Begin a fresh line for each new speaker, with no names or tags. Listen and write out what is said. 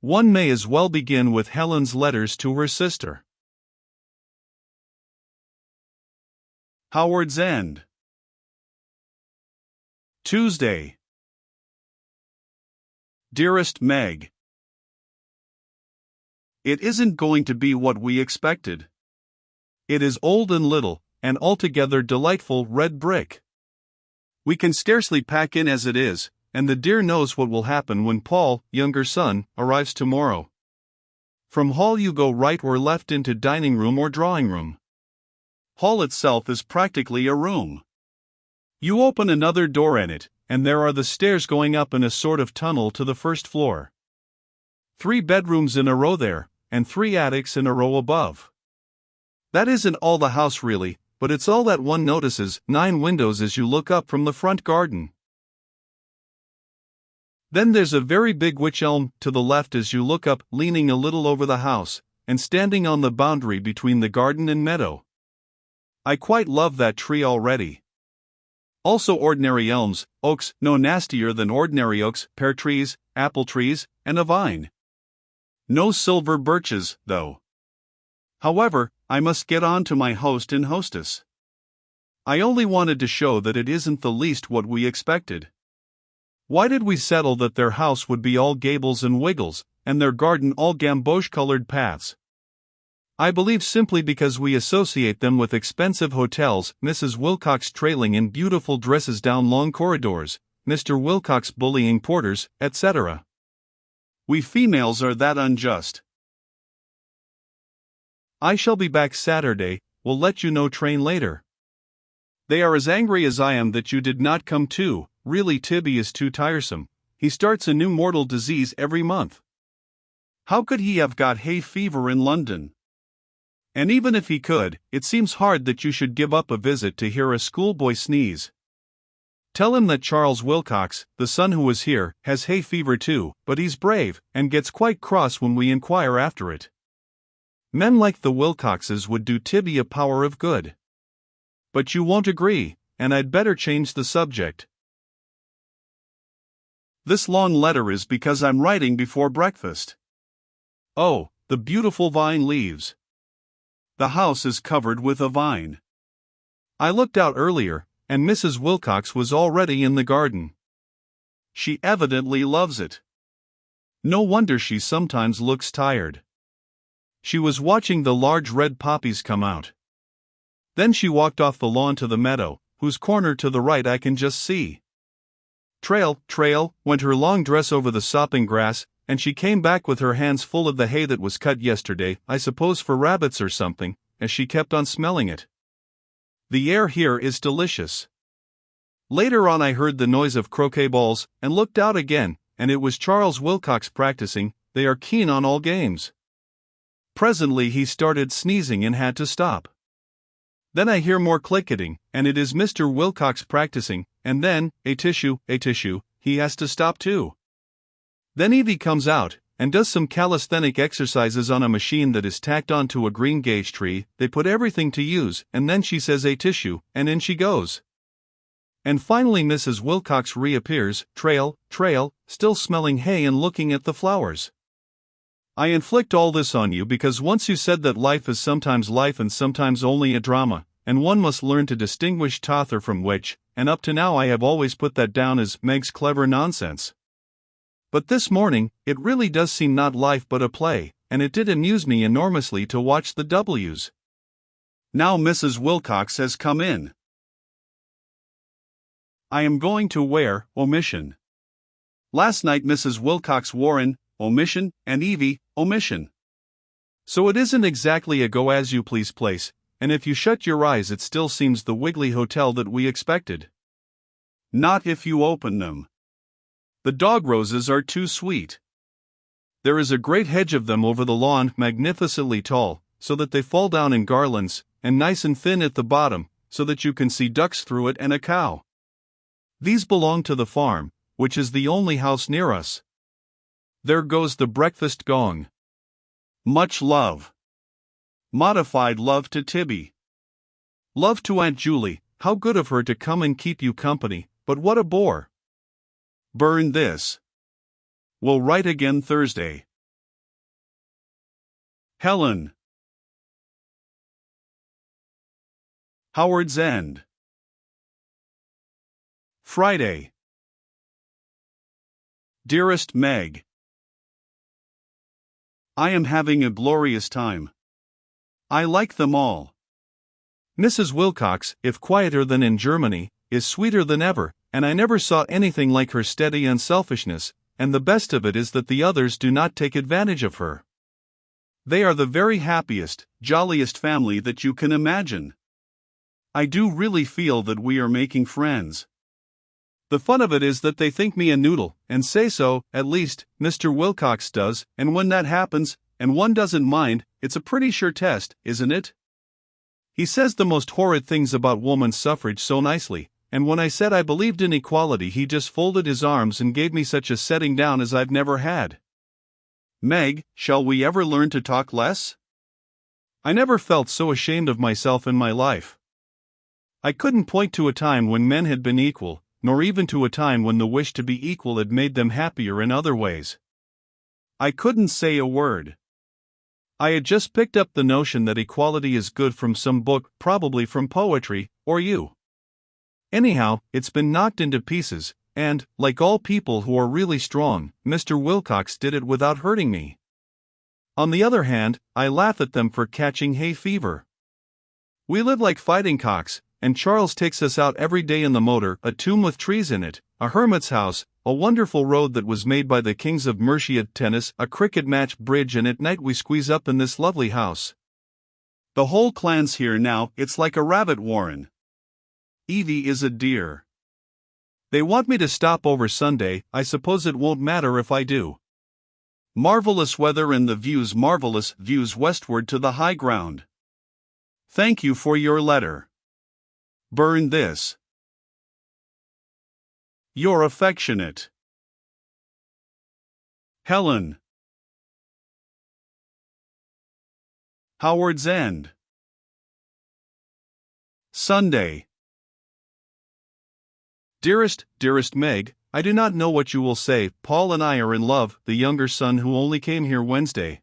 One may as well begin with Helen's letters to her sister. Howard's End. Tuesday. Dearest Meg, it isn't going to be what we expected. It is old and little, and altogether delightful red brick. We can scarcely pack in as it is, and the dear knows what will happen when Paul, younger son, arrives tomorrow. From hall you go right or left into dining room or drawing room. Hall itself is practically a room. You open another door in it, and there are the stairs going up in a sort of tunnel to the first floor. 3 bedrooms in a row there, and 3 attics in a row above. That isn't all the house really, but it's all that one notices. 9 windows as you look up from the front garden. Then there's a very big wych elm to the left as you look up, leaning a little over the house, and standing on the boundary between the garden and meadow. I quite love that tree already. Also ordinary elms, oaks, no nastier than ordinary oaks, pear trees, apple trees, and a vine. No silver birches, though. However, I must get on to my host and hostess. I only wanted to show that it isn't the least what we expected. Why did we settle that their house would be all gables and wiggles, and their garden all gamboge-colored paths? I believe simply because we associate them with expensive hotels, Mrs. Wilcox trailing in beautiful dresses down long corridors, Mr. Wilcox bullying porters, etc. We females are that unjust. I shall be back Saturday, will let you know train later. They are as angry as I am that you did not come too. Really, Tibby is too tiresome. He starts a new mortal disease every month. How could he have got hay fever in London? And even if he could, it seems hard that you should give up a visit to hear a schoolboy sneeze. Tell him that Charles Wilcox, the son who was here, has hay fever too, but he's brave, and gets quite cross when we inquire after it. Men like the Wilcoxes would do Tibby a power of good. But you won't agree, and I'd better change the subject. This long letter is because I'm writing before breakfast. Oh, the beautiful vine leaves. The house is covered with a vine. I looked out earlier, and Mrs. Wilcox was already in the garden. She evidently loves it. No wonder she sometimes looks tired. She was watching the large red poppies come out. Then she walked off the lawn to the meadow, whose corner to the right I can just see. Trail, trail, went her long dress over the sopping grass, and she came back with her hands full of the hay that was cut yesterday, I suppose for rabbits or something, as she kept on smelling it. The air here is delicious. Later on I heard the noise of croquet balls, and looked out again, and it was Charles Wilcox practicing. They are keen on all games. Presently he started sneezing and had to stop. Then I hear more clicketing, and it is Mr. Wilcox practicing, and then, a tissue, he has to stop too. Then Evie comes out, and does some calisthenic exercises on a machine that is tacked onto a green gage tree. They put everything to use, and then she says a tissue, and in she goes. And finally Mrs. Wilcox reappears, trail, trail, still smelling hay and looking at the flowers. I inflict all this on you because once you said that life is sometimes life and sometimes only a drama, and one must learn to distinguish tother from witch, and up to now I have always put that down as Meg's clever nonsense. But this morning, it really does seem not life but a play, and it did amuse me enormously to watch the W's. Now Mrs. Wilcox has come in. I am going to wear omission. Last night Mrs. Wilcox wore an omission, and Evie, omission. So it isn't exactly a go-as-you-please place, and if you shut your eyes it still seems the Wiggly Hotel that we expected. Not if you open them. The dog roses are too sweet. There is a great hedge of them over the lawn, magnificently tall, so that they fall down in garlands, and nice and thin at the bottom, so that you can see ducks through it and a cow. These belong to the farm, which is the only house near us. There goes the breakfast gong. Much love. Modified love to Tibby. Love to Aunt Julie. How good of her to come and keep you company, but what a bore. Burn this. Will write again Thursday. Helen. Howard's End. Friday. Dearest Meg, I am having a glorious time. I like them all. Mrs. Wilcox, if quieter than in Germany, is sweeter than ever, and I never saw anything like her steady unselfishness, and the best of it is that the others do not take advantage of her. They are the very happiest, jolliest family that you can imagine. I do really feel that we are making friends. The fun of it is that they think me a noodle, and say so, at least, Mr. Wilcox does, and when that happens, and one doesn't mind, it's a pretty sure test, isn't it? He says the most horrid things about woman's suffrage so nicely, and when I said I believed in equality he just folded his arms and gave me such a setting down as I've never had. Meg, shall we ever learn to talk less? I never felt so ashamed of myself in my life. I couldn't point to a time when men had been equal, nor even to a time when the wish to be equal had made them happier in other ways. I couldn't say a word. I had just picked up the notion that equality is good from some book, probably from poetry, or you. Anyhow, it's been knocked into pieces, and, like all people who are really strong, Mr. Wilcox did it without hurting me. On the other hand, I laugh at them for catching hay fever. We live like fighting cocks, and Charles takes us out every day in the motor, a tomb with trees in it, a hermit's house, a wonderful road that was made by the kings of Mercia, tennis, a cricket match, bridge, and at night we squeeze up in this lovely house. The whole clan's here now, it's like a rabbit warren. Evie is a dear. They want me to stop over Sunday, I suppose it won't matter if I do. Marvelous weather and the views marvelous, views westward to the high ground. Thank you for your letter. Burn this. Your affectionate Helen. Howard's End. Sunday. Dearest Meg, I do not know what you will say. Paul and I are in love, the younger son who only came here Wednesday.